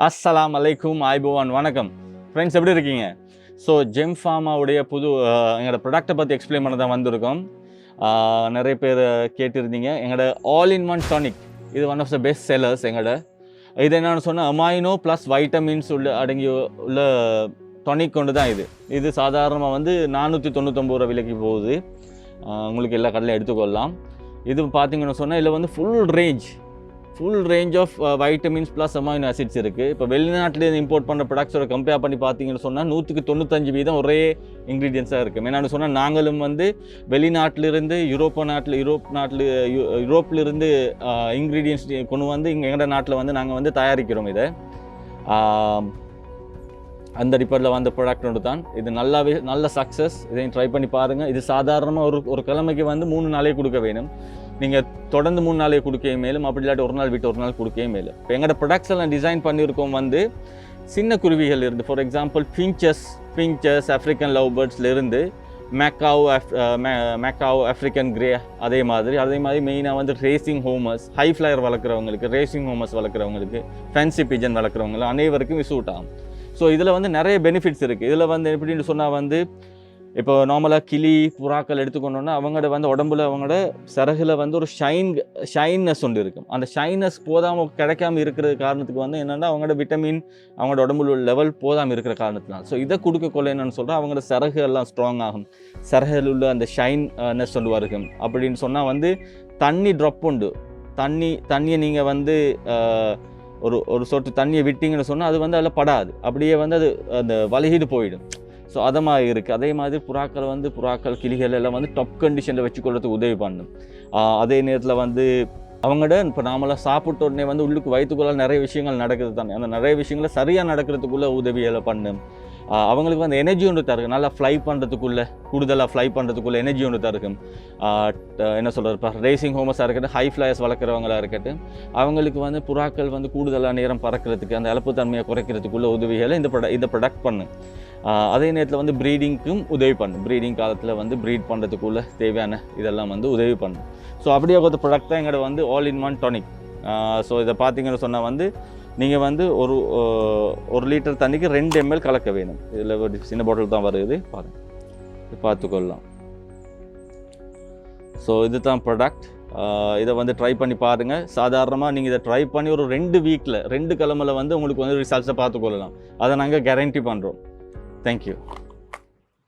அஸ்ஸலாமு அலைக்கும் ஐபோவான் வணக்கம் ஃப்ரெண்ட்ஸ், எப்படி இருக்கீங்க? ஸோ ஜெம்ஃபார்மாவுடைய புது எங்களோட ப்ராடக்ட்டை பற்றி எக்ஸ்பிளைன் பண்ண தான் வந்திருக்கோம். நிறைய பேர் கேட்டிருந்தீங்க. எங்களோட ஆல் இன் ஒன் டானிக், இது one of the best sellers. எங்களோட இது என்னென்னு சொன்னால் அமைனோ ப்ளஸ் வைட்டமின்ஸ் அடங்கி உள்ள டானிக் கொண்டு தான் இது சாதாரணமாக வந்து 499 ரூபா விலைக்கு போகுது. உங்களுக்கு எல்லா கடையிலும் எடுத்துக்கொள்ளலாம். இது பார்த்தீங்கன்னு சொன்னால் இதில் வந்து full range of vitamins plus amino acids இருக்குது. இப்போ வெளிநாட்டில் இம்போர்ட் பண்ண ப்ராடக்ட்ஸோட கம்பேர் பண்ணி பார்த்தீங்கன்னு சொன்னால் 195% ஒரே இன்க்ரீடியன்ஸாக இருக்குது. என்னென்னு சொன்னால் நாங்களும் வந்து வெளிநாட்டிலிருந்து யூரோப்பிலிருந்து இன்க்ரீடியன்ஸ் கொண்டு வந்து இங்கே எங்கள் நாட்டில் வந்து நாங்கள் வந்து தயாரிக்கிறோம். இதை அந்த டிப்பரில் வந்த ப்ராடக்ட் ஒன்று தான் இது. நல்ல சக்ஸஸ். இதையும் ட்ரை பண்ணி பாருங்கள். இது சாதாரணமாக ஒரு கிழமைக்கு வந்து 3 நாளே கொடுக்க வேணும். நீங்கள் தொடர்ந்து 3 நாளே கொடுக்கவே மேலும், அப்படி இல்லாட்டி ஒரு நாள் விட்டு ஒரு நாள் கொடுக்கவே மேலும். இப்போ எங்களோட ப்ராடக்ட்ஸ் எல்லாம் டிசைன் பண்ணியிருக்கோம் வந்து சின்ன குருவிகள் இருந்து, for example finches African love பேர்ட்ஸ்லேருந்து மேக்காவ் ஆஃப்ரிக்கன் கிரே, அதே மாதிரி மெயினாக வந்து ரேசிங் ஹோமர்ஸ், ஹை ஃப்ளையர் வளர்க்குறவங்களுக்கு, ரேசிங் ஹோமர்ஸ் வளர்க்குறவங்களுக்கு, ஃபேன்சி பிஜன் வளர்க்குறவங்க அனைவருக்கும் சூட் ஆகும். ஸோ இதில் வந்து நிறைய பெனிஃபிட்ஸ் இருக்குது. இதில் வந்து எப்படின்னு சொன்னால் வந்து இப்போ நார்மலாக கிளி புறாக்கள் எடுத்துக்கொண்டோன்னா அவங்களோட வந்து உடம்புல அவங்களோட சிறகுல வந்து ஒரு ஷைன்னஸ் ஒன்று இருக்கும். அந்த ஷைனஸ் கிடைக்காம இருக்கிற காரணத்துக்கு வந்து என்னென்னா அவங்களோட விட்டமின் அவங்களோட உடம்புல உள்ள லெவல் போதாமல் இருக்கிற காரணத்தினால். ஸோ இதை கொடுக்கக்கொள்ள என்னென்னு சொல்கிறோம், அவங்களோட சிறகு எல்லாம் ஸ்ட்ராங் ஆகும். சிறகுல உள்ள அந்த ஷைன்னஸ் ஒன்று வருகும். அப்படின்னு சொன்னால் வந்து தண்ணி ட்ராப் உண்டு. தண்ணியை நீங்கள் வந்து ஒரு சொட்டு தண்ணியை விட்டிங்கன்னு சொன்னால் அது வந்து அதில் படாது, அப்படியே வந்து அது அந்த வலிகிட்டு போயிடும். ஸோ அதை மாதிரி இருக்குது. அதே மாதிரி புறாக்கள் கிளிகள் எல்லாம் வந்து டாப் கண்டிஷனில் வச்சுக்கொள்றதுக்கு உதவி பண்ணும். அதே நேரத்தில் வந்து அவங்களோட இப்போ நாமளாக சாப்பிட்ட உடனே வந்து உள்ளுக்கு வயிற்றுக்குள்ள நிறைய விஷயங்கள் நடக்குது தானே, அந்த நிறைய விஷயங்களை சரியாக நடக்கிறதுக்குள்ளே உதவிகளை பண்ணும். அவங்களுக்கு வந்து எனர்ஜி ஒன்று தருகும். நல்லா கூடுதலாக ஃப்ளை பண்ணுறதுக்குள்ளே எனர்ஜி ஒன்று தருகும். என்ன சொல்கிறது, இப்போ ரேசிங் ஹோமஸாக இருக்கட்டும், ஹை ஃப்ளையர்ஸ் வளர்க்குறவங்களாக இருக்கட்டும், அவங்களுக்கு வந்து புறாக்கள் வந்து கூடுதலாக நேரம் பறக்கிறதுக்கு, அந்த இழப்பு தன்மையை குறைக்கிறதுக்குள்ள உதவிகளை இந்த ப்ராடக்ட் பண்ணும். அதே நேரத்தில் வந்து ப்ரீடிங்க்கும் உதவி பண்ணும். ப்ரீடிங் காலத்தில் வந்து ப்ரீட் பண்ணுறதுக்குள்ள தேவையான இதெல்லாம் வந்து உதவி பண்ணும். ஸோ அப்படியே ஒரு ப்ராடக்ட் தான் எங்களோட வந்து all in one tonic. So இதை பார்த்தீங்கன்னு சொன்னால் வந்து நீங்கள் வந்து ஒரு லிட்டர் தண்ணிக்கு 2 ml கலக்க வேணும். இதில் ஒரு சின்ன பாட்டில் தான் வருது, பார்த்துக்கொள்ளலாம். ஸோ இது தான் ப்ராடக்ட். இதை வந்து ட்ரை பண்ணி பாருங்கள். சாதாரணமாக நீங்கள் இதை ட்ரை பண்ணி ஒரு 2 வீக்கில் 2 கிழமையில் வந்து உங்களுக்கு வந்து ரிசல்ட்ஸை பார்த்துக்கொள்ளலாம். அதை நாங்கள் கேரண்டி பண்ணுறோம். தேங்க்யூ.